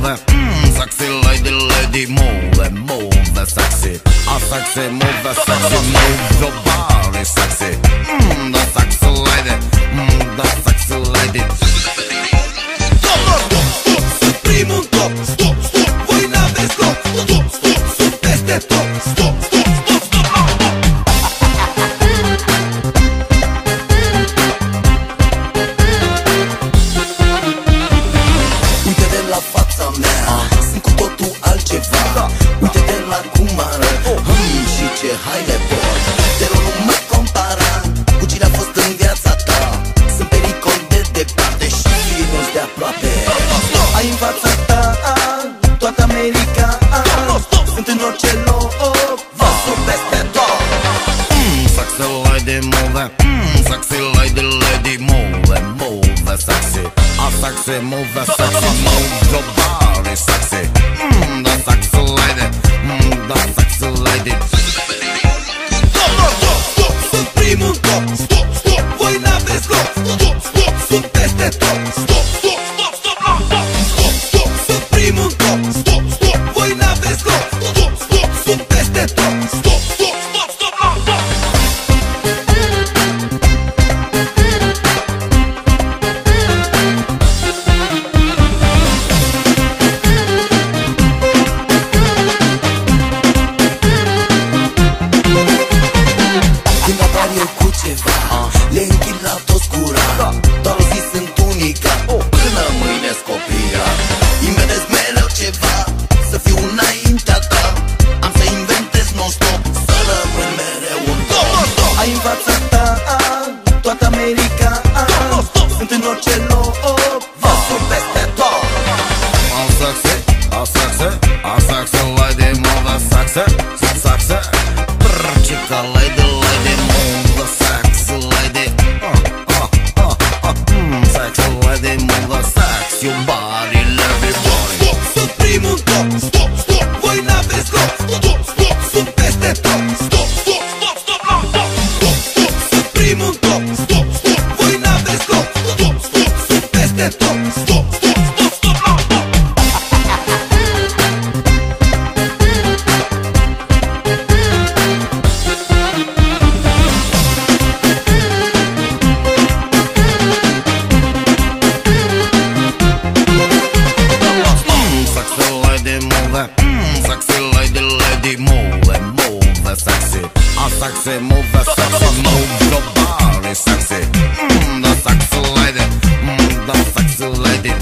move it. Sexy lady, lady, move it, move it, sexy. A sexy, move it, sexy, move your body, sexy. The sexy lady, the sexy lady. Sunt primul top, stop, stop, voi n-aveți loc. Stop, stop, sunt peste top. Stop, stop, stop, stop. Uite-te la fața mea, sunt cu totul altceva. Uite-te la cum arăt, și ce haine port. Te rog, nu mă compara cu cine a fost în viața ta. Sunt pericol de departe și finos de aproape. Ai în fața ta toată America. Sunt în orice loc, vă sunt peste tot. Sexy lady, move it. Sexy lady, lady, move it, move it, sexy. A sexy, move it, sexy, move your body, sexy. The sexy lady, the sexy lady. Stop, sunt primul top. Stop, stop, voi n-aveți loc. Stop, stop, sunt peste tot. Stop, stop, stop, stop, stop. Stop, stop, sunt primul top. Stop, stop, voi n-aveți loc. Stop, stop, sunt peste tot. Stop, stop, stop, stop, stop. Când apar eu cu ceva, le închid la toți gura. Doar o zi sunt unica, până mâine scopia. Inventez mereu ceva, să fiu înaintea ta. Am să inventez non-stop, să rămân mereu un top. Ai în fața ta toată America. Sunt în orice loc, vă sunt peste tot. A sexy, a sexy, a sexy lady, move it, sexy, sexy. Chica lady, lady, move the sexy lady. Sexy lady, move the sexy body, everybody. Stop, sunt primul top. Stop, stop, voi n-aveți loc. Stop, stop, sunt peste tot. Stop, stop, stop, stop, stop. Stop, stop, sunt primul top. Stop, stop, voi n-aveți loc. Stop, stop, sunt peste tot. Stop, stop, stop, stop, stop. Sexy lady, move it. Sexy lady, lady, move it, move it, sexy. A sexy, move it, sexy, move your body, sexy. The sexy lady, the sexy lady.